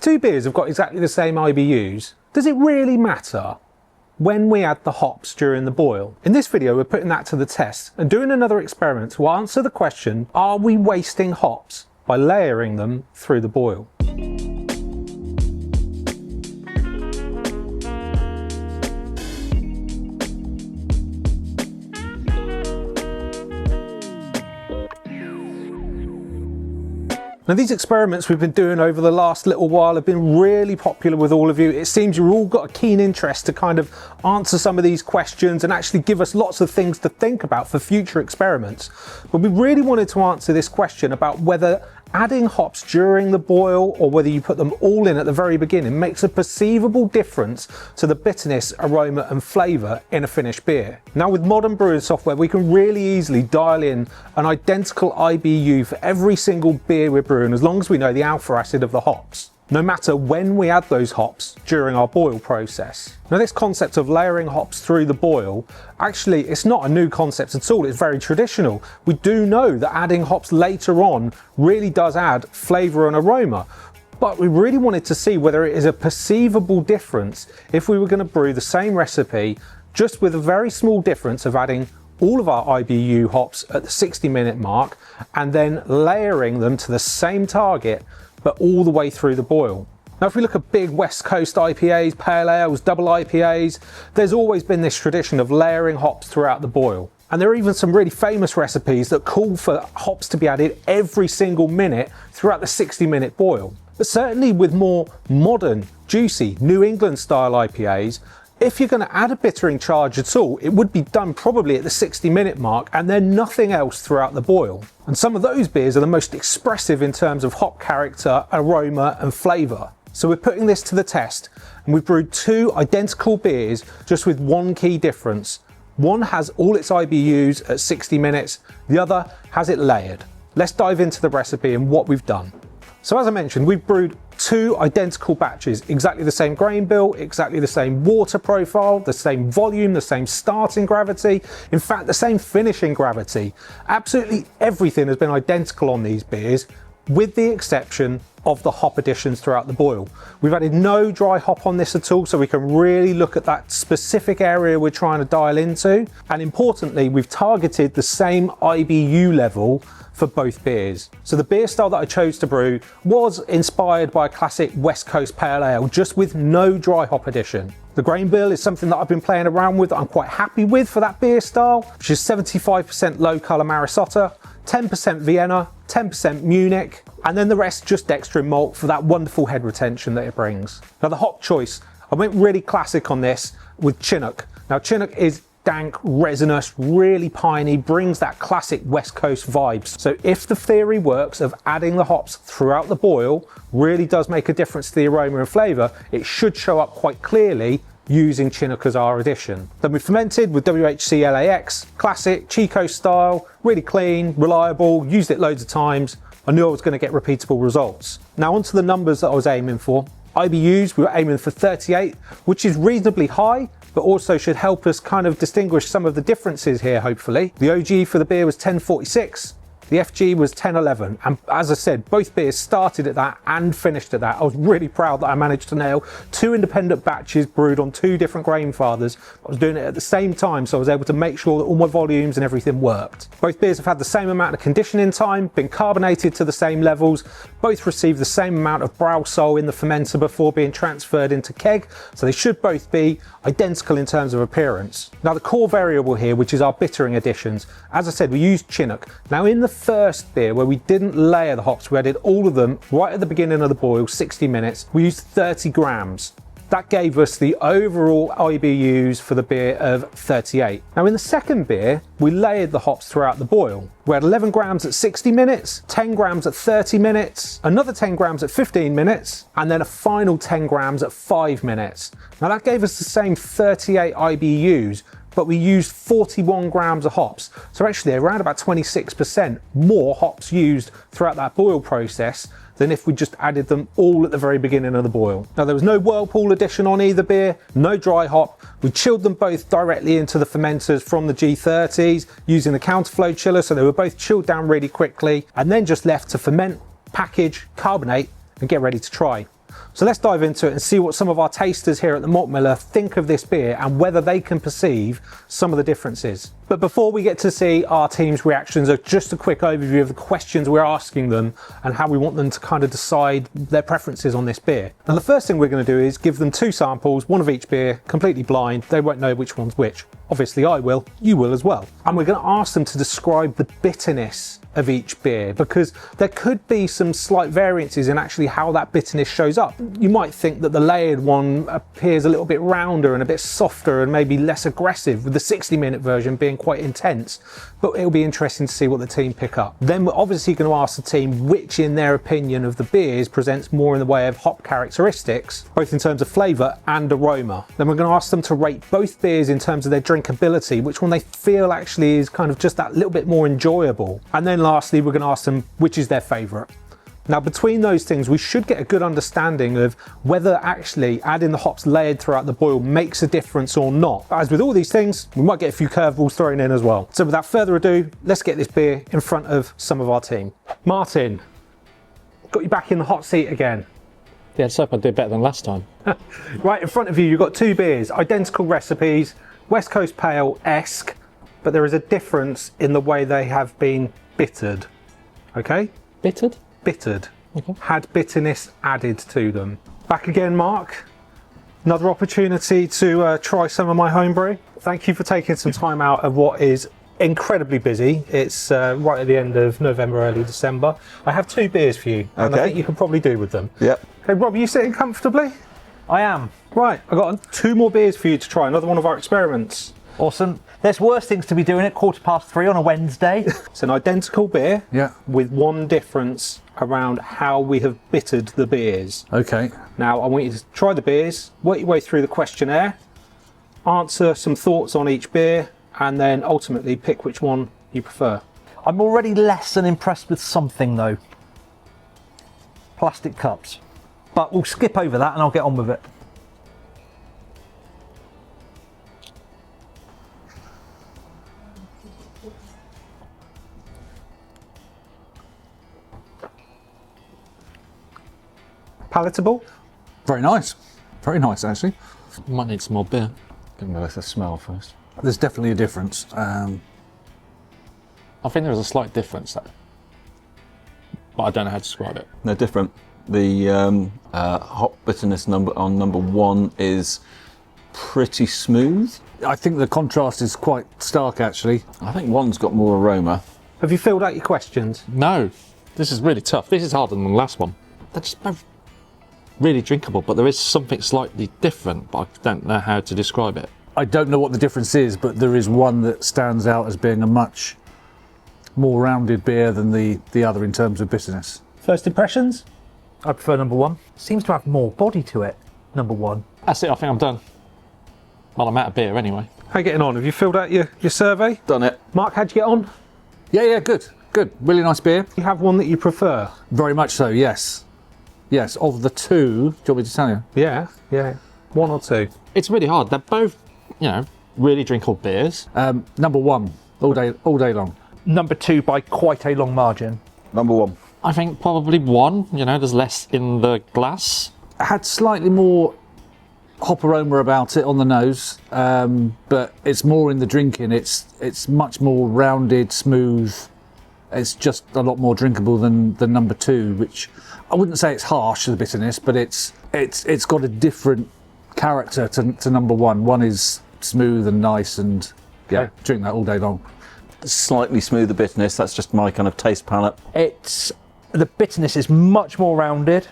two beers have got exactly the same IBUs, does it really matter when we add the hops during the boil? In this video, we're putting that to the test and doing another experiment to answer the question, are we wasting hops by layering them through the boil? Now, these experiments we've been doing over the last little while have been really popular with all of you. It seems you've all got a keen interest to kind of answer some of these questions and actually give us lots of things to think about for future experiments. But we really wanted to answer this question about whether adding hops during the boil or whether you put them all in at the very beginning makes a perceivable difference to the bitterness, aroma and flavour in a finished beer. Now, with modern brewing software, we can really easily dial in an identical IBU for every single beer we're brewing as long as we know the alpha acid of the hops, no matter when we add those hops during our boil process. Now, this concept of layering hops through the boil, actually, it's not a new concept at all. It's very traditional. We do know that adding hops later on really does add flavour and aroma, but we really wanted to see whether it is a perceivable difference if we were going to brew the same recipe, just with a very small difference of adding all of our IBU hops at the 60-minute mark and then layering them to the same target but all the way through the boil. Now, if we look at big West Coast IPAs, pale ales, double IPAs, there's always been this tradition of layering hops throughout the boil. And there are even some really famous recipes that call for hops to be added every single minute throughout the 60-minute boil. But certainly with more modern, juicy, New England style IPAs, if you're going to add a bittering charge at all, it would be done probably at the 60-minute mark and then nothing else throughout the boil. And some of those beers are the most expressive in terms of hop character, aroma and flavour. So we're putting this to the test and we've brewed two identical beers just with one key difference. One has all its IBUs at 60 minutes, the other has it layered. Let's dive into the recipe and what we've done. So as I mentioned, we've brewed two identical batches, exactly the same grain bill, exactly the same water profile, the same volume, the same starting gravity, in fact the same finishing gravity. Absolutely everything has been identical on these beers, with the exception of the hop additions throughout the boil. We've added no dry hop on this at all, so we can really look at that specific area we're trying to dial into. And importantly, we've targeted the same IBU level for both beers. So the beer style that I chose to brew was inspired by a classic West Coast pale ale, just with no dry hop addition. The grain bill is something that I've been playing around with, that I'm quite happy with for that beer style, which is 75% low colour Marisotta, 10% Vienna, 10% Munich, and then the rest just extra malt for that wonderful head retention that it brings. Now, the hop choice, I went really classic on this with Chinook. Now, Chinook is dank, resinous, really piney, brings that classic West Coast vibes. So if the theory works of adding the hops throughout the boil really does make a difference to the aroma and flavour, it should show up quite clearly using Chinook as our addition. Then we fermented with WHC LAX, classic, Chico style, really clean, reliable, used it loads of times. I knew I was going to get repeatable results. Now onto the numbers that I was aiming for. IBUs, we were aiming for 38, which is reasonably high, but also should help us kind of distinguish some of the differences here, hopefully. The OG for the beer was 1046, the FG was 1011, and as I said, both beers started at that and finished at that. I was really proud that I managed to nail two independent batches brewed on two different grain fathers. I was doing it at the same time, so I was able to make sure that all my volumes and everything worked. Both beers have had the same amount of conditioning time, been carbonated to the same levels, both received the same amount of browsol in the fermenter before being transferred into keg, so they should both be identical in terms of appearance. Now, the core variable here, which is our bittering additions, as I said, we used Chinook. Now, in the first beer where we didn't layer the hops, we added all of them right at the beginning of the boil, 60 minutes, we used 30 grams. That gave us the overall IBUs for the beer of 38. Now, in the second beer, we layered the hops throughout the boil. We had 11 grams at 60 minutes, 10 grams at 30 minutes, another 10 grams at 15 minutes, and then a final 10 grams at 5 minutes. Now, that gave us the same 38 IBUs, but we used 41 grams of hops. So actually around about 26% more hops used throughout that boil process than if we just added them all at the very beginning of the boil. Now, there was no whirlpool addition on either beer, no dry hop. We chilled them both directly into the fermenters from the G30s using the counterflow chiller, so they were both chilled down really quickly and then just left to ferment, package, carbonate and get ready to try. So let's dive into it and see what some of our tasters here at the Malt Miller think of this beer and whether they can perceive some of the differences. But before we get to see our team's reactions, just a quick overview of the questions we're asking them and how we want them to kind of decide their preferences on this beer. Now, the first thing we're going to do is give them 2 samples, one of each beer, completely blind. They won't know which one's which. Obviously I will, you will as well. And we're going to ask them to describe the bitterness of each beer, because there could be some slight variances in actually how that bitterness shows up. You might think that the layered one appears a little bit rounder and a bit softer and maybe less aggressive, with the 60-minute version being quite intense, but it'll be interesting to see what the team pick up. Then we're obviously going to ask the team which, in their opinion, of the beers presents more in the way of hop characteristics, both in terms of flavour and aroma. Then we're going to ask them to rate both beers in terms of their drinkability, which one they feel actually is kind of just that little bit more enjoyable. And then lastly, we're going to ask them which is their favourite. Now, between those things, we should get a good understanding of whether actually adding the hops layered throughout the boil makes a difference or not. As with all these things, we might get a few curveballs thrown in as well. So without further ado, let's get this beer in front of some of our team. Martin, got you back in the hot seat again. Yeah, let's hope I do better than last time. Right in front of you, you've got 2 beers, identical recipes, West Coast Pale-esque, but there is a difference in the way they have been bittered. Okay? Bittered? Bittered. Okay. Had bitterness added to them. Back again, Mark. Another opportunity to try some of my homebrew. Thank you for taking some time out of what is incredibly busy. It's right at the end of November, early December. I have 2 beers for you, and I think you can probably do with them. Yep. Okay, Rob, are you sitting comfortably? I am. Right, I've got 2 more beers for you to try, another one of our experiments. Awesome. There's worse things to be doing at 3:15 on a Wednesday. It's an identical beer, Yeah. with one difference around how we have bittered the beers. Okay. Now, I want you to try the beers, work your way through the questionnaire, answer some thoughts on each beer, and then ultimately pick which one you prefer. I'm already less than impressed with something though. Plastic cups. But we'll skip over that and I'll get on with it. Palatable? Very nice. Very nice, actually. Might need some more beer. Give me a smell first. There's definitely a difference. I think there is a slight difference though, but I don't know how to describe it. They're different. The hop bitterness on number 1 is pretty smooth. I think the contrast is quite stark, actually. I think 1's got more aroma. Have you filled out your questions? No, this is really tough. This is harder than the last one. They're just both really drinkable, but there is something slightly different, but I don't know how to describe it. I don't know what the difference is, but there is one that stands out as being a much more rounded beer than the other in terms of bitterness. First impressions? I prefer number 1. Seems to have more body to it, number 1. That's it, I think I'm done. Well, I'm out of beer anyway. How you getting on? Have you filled out your survey? Done it. Mark, how'd you get on? Yeah, good. Good. Really nice beer. You have one that you prefer? Very much so, yes. Yes, of the 2, do you want me to tell you? Yeah. 1 or 2? It's really hard. They're both, really drinkable beers. Number 1, all day long. Number 2 by quite a long margin. Number 1. I think probably 1, there's less in the glass. It had slightly more hop aroma about it on the nose, but it's more in the drinking. It's much more rounded, smooth. It's just a lot more drinkable than number 2, which I wouldn't say it's harsh, the bitterness, but it's got a different character to number 1. 1 is smooth and nice, and drink that all day long. Slightly smoother bitterness. That's just my kind of taste palette. The bitterness is much more rounded.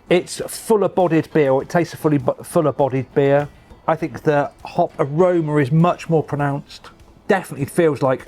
It's fuller bodied beer, or it tastes a fuller bodied beer. I think the hop aroma is much more pronounced. Definitely feels like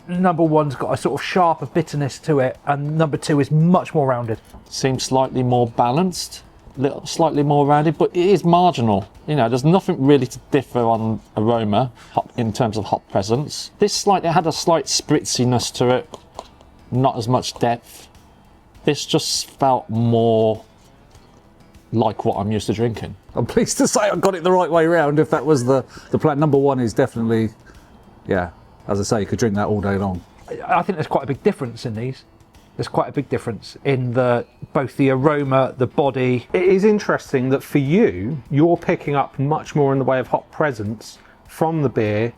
number 1's got a sort of sharper bitterness to it, and number 2 is much more rounded. Seems slightly more balanced, slightly more rounded, but it is marginal. There's nothing really to differ on aroma in terms of hop presence. It had a slight spritziness to it, not as much depth. This just felt more like what I'm used to drinking. I'm pleased to say I got it the right way round, if that was the plan. Number 1 is definitely, as I say, you could drink that all day long. I think there's quite a big difference in these. There's quite a big difference in both the aroma, the body. It is interesting that for you, you're picking up much more in the way of hop presence from the beer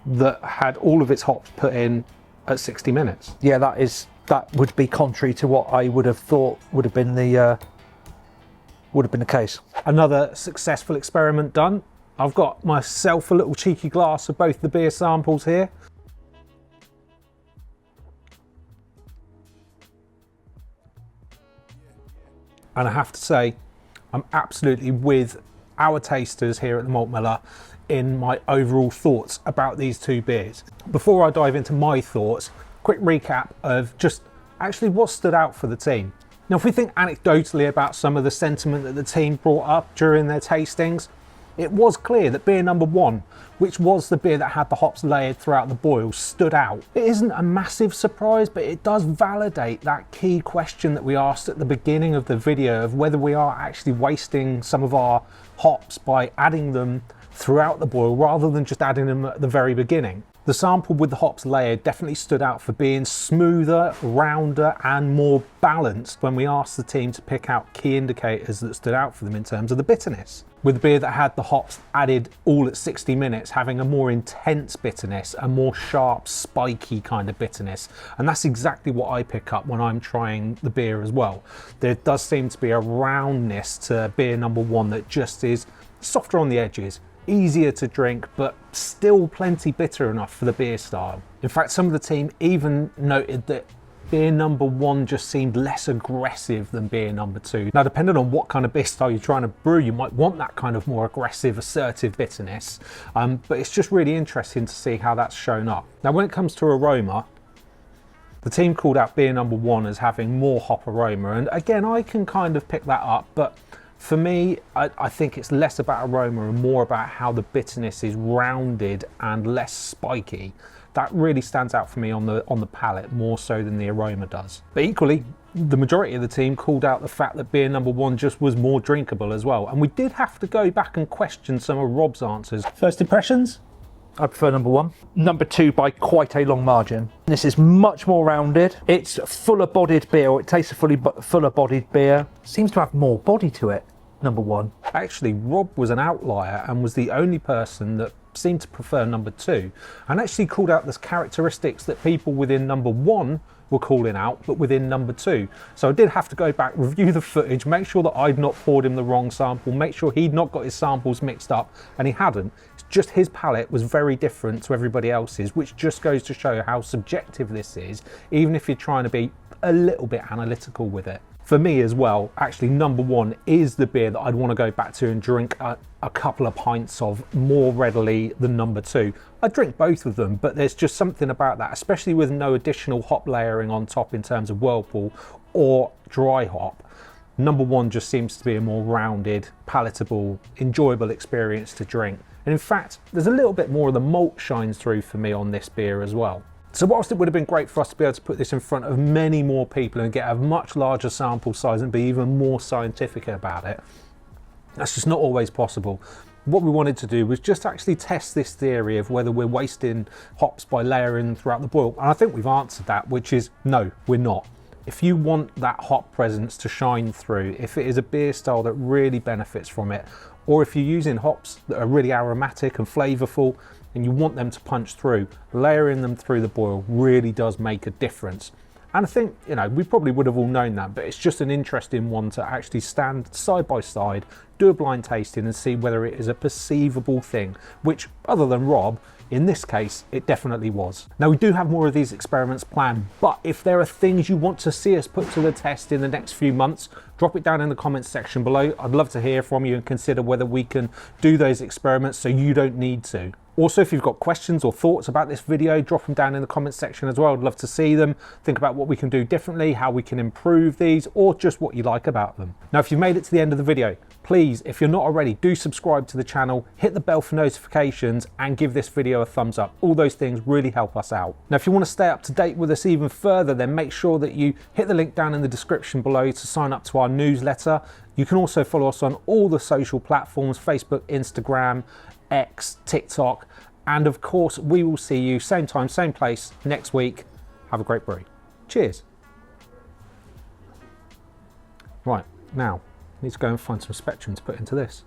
that had all of its hops put in at 60 minutes. Yeah, that would be contrary to what I would have thought would have been the case. Another successful experiment done. I've got myself a little cheeky glass of both the beer samples here. And I have to say, I'm absolutely with our tasters here at the Malt Miller in my overall thoughts about these two beers. Before I dive into my thoughts, quick recap of just actually what stood out for the team. Now, if we think anecdotally about some of the sentiment that the team brought up during their tastings, it was clear that beer number one, which was the beer that had the hops layered throughout the boil, stood out. It isn't a massive surprise, but it does validate that key question that we asked at the beginning of the video of whether we are actually wasting some of our hops by adding them throughout the boil rather than just adding them at the very beginning. The sample with the hops layered definitely stood out for being smoother, rounder and more balanced when we asked the team to pick out key indicators that stood out for them in terms of the bitterness. With the beer that had the hops added all at 60 minutes having a more intense bitterness, a more sharp, spiky kind of bitterness. And that's exactly what I pick up when I'm trying the beer as well. There does seem to be a roundness to beer number one that just is softer on the edges, easier to drink, but still plenty bitter enough for the beer style. In fact, some of the team even noted that beer number one just seemed less aggressive than beer number two. Now, depending on what kind of beer style you're trying to brew, you might want that kind of more aggressive, assertive bitterness. But it's just really interesting to see how that's shown up. Now, when it comes to aroma, the team called out beer number one as having more hop aroma. And again, I can kind of pick that up, but for me, I think it's less about aroma and more about how the bitterness is rounded and less spiky. That really stands out for me on the palate more so than the aroma does. But equally, the majority of the team called out the fact that beer number one just was more drinkable as well. And we did have to go back and question some of Rob's answers. First impressions? I prefer number one. Number two by quite a long margin. This is much more rounded. It's fuller bodied beer, or it tastes a fuller bodied beer. Seems to have more body to it, number one. Actually, Rob was an outlier and was the only person that seemed to prefer number two, and actually called out the characteristics that people within number one were calling out, but within number two. So I did have to go back, review the footage, make sure that I'd not poured him the wrong sample, make sure he'd not got his samples mixed up, and he hadn't. It's just his palate was very different to everybody else's, which just goes to show how subjective this is, even if you're trying to be a little bit analytical with it. For me as well, actually number one is the beer that I'd want to go back to and drink a couple of pints of more readily than number two. I drink both of them, but there's just something about that, especially with no additional hop layering on top in terms of Whirlpool or dry hop. Number one just seems to be a more rounded, palatable, enjoyable experience to drink. And in fact, there's a little bit more of the malt shines through for me on this beer as well. So whilst it would have been great for us to be able to put this in front of many more people and get a much larger sample size and be even more scientific about it, that's just not always possible. What we wanted to do was just actually test this theory of whether we're wasting hops by layering throughout the boil. And I think we've answered that, which is no, we're not. If you want that hop presence to shine through, if it is a beer style that really benefits from it, or if you're using hops that are really aromatic and flavourful and you want them to punch through, layering them through the boil really does make a difference. And I think, we probably would have all known that, but it's just an interesting one to actually stand side by side, do a blind tasting and see whether it is a perceivable thing, which other than Rob, in this case, it definitely was. Now, we do have more of these experiments planned, but if there are things you want to see us put to the test in the next few months, drop it down in the comments section below. I'd love to hear from you and consider whether we can do those experiments so you don't need to. Also, if you've got questions or thoughts about this video, drop them down in the comments section as well. I'd love to see them. Think about what we can do differently, how we can improve these, or just what you like about them. Now, if you've made it to the end of the video, please, if you're not already, do subscribe to the channel, hit the bell for notifications, and give this video a thumbs up. All those things really help us out. Now, if you want to stay up to date with us even further, then make sure that you hit the link down in the description below to sign up to our newsletter. You can also follow us on all the social platforms, Facebook, Instagram, X, TikTok, and of course, we will see you same time, same place next week. Have a great brew. Cheers. Right, now, need to go and find some spectrum to put into this.